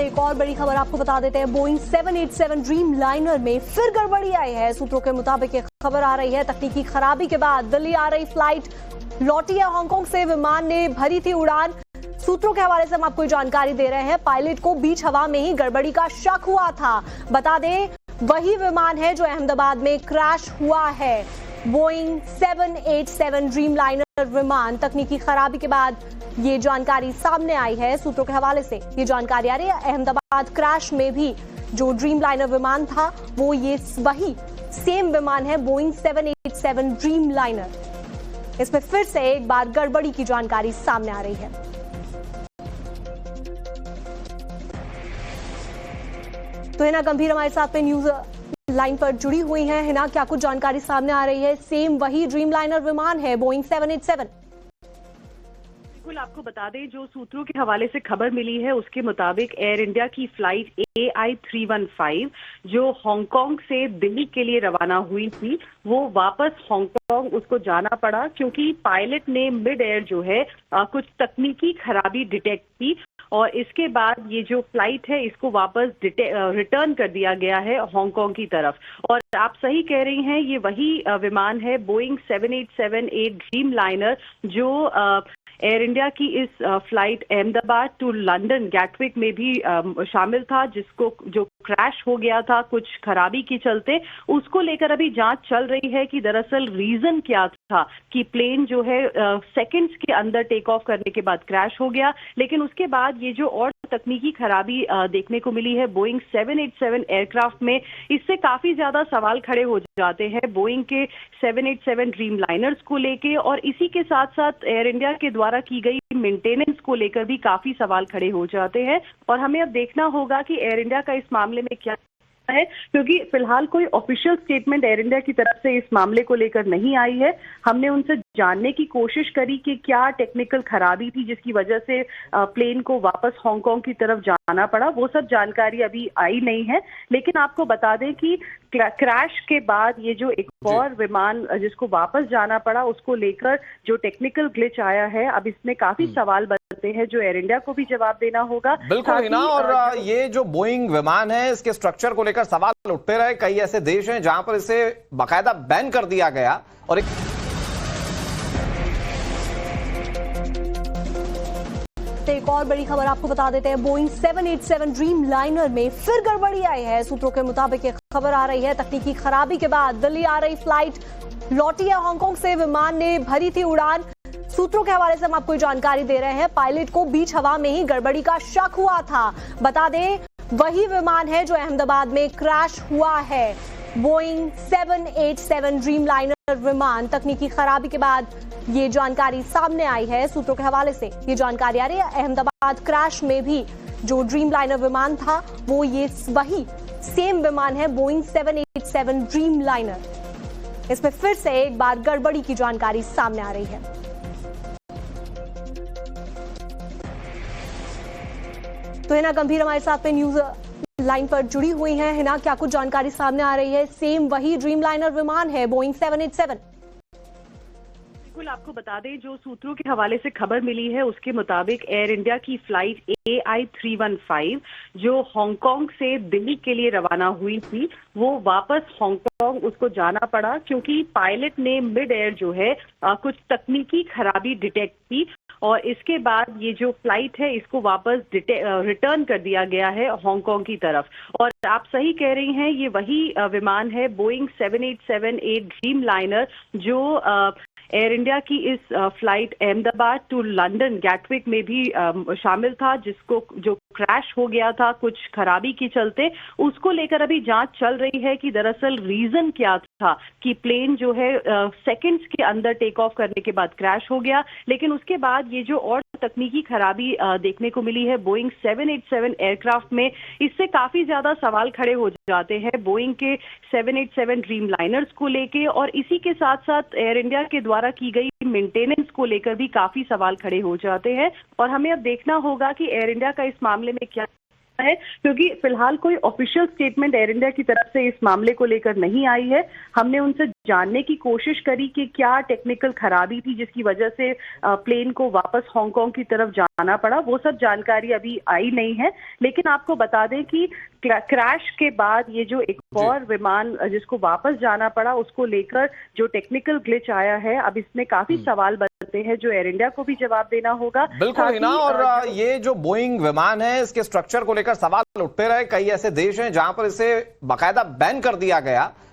एक और बड़ी खबर आपको बता देते हैं। बोइंग 787 ड्रीम लाइनर में फिर गड़बड़ी आई है। सूत्रों के मुताबिक ये खबर आ रही है, तकनीकी खराबी के बाद दिल्ली आ रही फ्लाइट लौटी है हांगकांग से। विमान ने भरी थी उड़ान। सूत्रों के हवाले से हम आपको जानकारी दे रहे हैं। पायलट को बीच हवा में ही गड़बड़ी का शक हुआ था। बता दें, वही विमान है जो अहमदाबाद में क्रैश हुआ है। बोइंग 787 ड्रीम लाइनर विमान, तकनीकी खराबी के बाद ये जानकारी सामने आई है। सूत्रों के हवाले से ये जानकारी आ रही है। अहमदाबाद क्रैश में भी जो ड्रीम लाइनर विमान था वो ये वही सेम विमान है, बोइंग 787 ड्रीम लाइनर। इसमें फिर से एक बार गड़बड़ी की जानकारी सामने आ रही है। तो हिना गंभीर हमारे साथ में न्यूज लाइन पर जुड़ी हुई हैं। हिना, क्या कुछ जानकारी सामने आ रही है? सेम वही ड्रीम लाइनर विमान है, बोइंग 787। बिल्कुल, आपको बता दें, जो सूत्रों के हवाले से खबर मिली है उसके मुताबिक एयर इंडिया की फ्लाइट AI315 जो हांगकांग से दिल्ली के लिए रवाना हुई थी, वो वापस हांगकांग उसको जाना पड़ा क्योंकि पायलट ने मिड एयर जो है कुछ तकनीकी खराबी डिटेक्ट की और इसके बाद ये जो फ्लाइट है इसको वापस रिटर्न कर दिया गया है हांगकांग की तरफ। और आप सही कह रही हैं, ये वही विमान है, बोइंग 7878 ड्रीम लाइनर, जो एयर इंडिया की इस flight Ahmedabad to London Gatwick में भी शामिल था, जिसको जो क्रैश हो गया था कुछ खराबी के चलते। उसको लेकर अभी जांच चल रही है कि दरअसल रीजन क्या था कि प्लेन जो है सेकंड्स के अंदर टेक ऑफ करने के बाद क्रैश हो गया। लेकिन उसके बाद ये जो और तकनीकी खराबी देखने को मिली है बोइंग 787 एयरक्राफ्ट में, इससे काफी ज्यादा सवाल खड़े हो जाते हैं बोइंग के 787 ड्रीम लाइनर्स को लेके, और इसी के साथ साथ एयर इंडिया के द्वारा की गई मेंटेनेंस को लेकर भी काफी सवाल खड़े हो जाते हैं। और हमें अब देखना होगा कि एयर इंडिया का इस मामले में क्या है, क्योंकि फिलहाल कोई ऑफिशियल स्टेटमेंट एयर इंडिया की तरफ से इस मामले को लेकर नहीं आई है। हमने उनसे जानने की कोशिश करी कि क्या टेक्निकल खराबी थी जिसकी वजह से प्लेन को वापस हांगकांग की तरफ जाना पड़ा, वो सब जानकारी अभी आई नहीं है। लेकिन आपको बता दें कि क्रैश के बाद ये जो एक और विमान जिसको वापस जाना पड़ा, उसको लेकर जो टेक्निकल ग्लिच आया है, अब इसमें काफी सवाल बनते हैं जो एयर इंडिया को भी जवाब देना होगा। बिल्कुल हिना, और ये जो बोइंग विमान है इसके स्ट्रक्चर को लेकर सवाल उठते रहे। कई ऐसे देश हैं जहां पर इसे बाकायदा बैन कर दिया गया। और एक और बड़ी खबर आपको बता देते हैं। बोइंग 787 ड्रीम लाइनर में फिर गड़बड़ी आई है। सूत्रों के मुताबिक ये खबर आ रही है, तकनीकी खराबी के बाद दिल्ली आ रही फ्लाइट लौटी है हांगकांग से। विमान ने भरी थी उड़ान। सूत्रों के हवाले से हम आपको जानकारी दे रहे हैं। पायलट को बीच हवा में ही गड़बड़ी का शक हुआ था। बता दें, वही विमान है जो अहमदाबाद में क्रैश हुआ है। बोइंग 787 ड्रीम लाइनर विमान, तकनीकी खराबी के बाद ये जानकारी सामने आई है। सूत्रों के हवाले से ये जानकारी आ रही है। अहमदाबाद क्रैश में भी जो ड्रीम लाइनर विमान था वो ये वही सेम विमान है, बोइंग 787 ड्रीम लाइनर। इसमें फिर से एक बार गड़बड़ी की जानकारी सामने आ रही है। तो हिना गंभीर हमारे साथ में न्यूज लाइन पर जुड़ी हुई हैं। हिना, क्या कुछ जानकारी सामने आ रही है? सेम वही ड्रीम लाइनर विमान है, बोइंग 787। बिल्कुल, आपको बता दें, जो सूत्रों के हवाले से खबर मिली है उसके मुताबिक एयर इंडिया की फ्लाइट AI315 जो हांगकांग से दिल्ली के लिए रवाना हुई थी, वो वापस हांगकांग उसको जाना पड़ा क्योंकि पायलट ने मिड एयर जो है कुछ तकनीकी खराबी डिटेक्ट की और इसके बाद ये जो फ्लाइट है इसको वापस रिटर्न कर दिया गया है हांगकांग की तरफ। और आप सही कह रही हैं, ये वही विमान है, बोइंग 7878 ड्रीम लाइनर, जो एयर इंडिया की इस flight Ahmedabad to London Gatwick में भी शामिल था, जिसको जो क्रैश हो गया था कुछ खराबी के चलते। उसको लेकर अभी जांच चल रही है कि दरअसल रीजन क्या था कि प्लेन जो है सेकंड्स के अंदर टेक ऑफ करने के बाद क्रैश हो गया। लेकिन उसके बाद ये जो और तकनीकी खराबी देखने को मिली है बोइंग 787 एयरक्राफ्ट में, इससे काफी ज्यादा सवाल खड़े हो जाते हैं बोइंग के 787 ड्रीम लाइनर्स को लेके, और इसी के साथ साथ एयर इंडिया के द्वारा की गई मेंटेनेंस को लेकर भी काफी सवाल खड़े हो जाते हैं। और हमें अब देखना होगा कि एयर इंडिया का इस मामले में क्या है, क्योंकि फिलहाल कोई ऑफिशियल स्टेटमेंट एयर इंडिया की तरफ से इस मामले को लेकर नहीं आई है। हमने उनसे जानने की कोशिश करी कि क्या टेक्निकल खराबी थी जिसकी वजह से प्लेन को वापस हांगकांग की तरफ जाना पड़ा, वो सब जानकारी अभी आई नहीं है। लेकिन आपको बता दें कि क्रैश के बाद ये जो एक और विमान जिसको वापस जाना पड़ा, उसको लेकर जो टेक्निकल ग्लिच आया है, अब इसमें काफी सवाल बनते हैं जो एयर इंडिया को भी जवाब देना होगा। बिल्कुल हिना, और ये जो बोइंग विमान है इसके स्ट्रक्चर को लेकर सवाल उठते रहे। कई ऐसे देश हैं जहां पर इसे बाकायदा बैन कर दिया गया और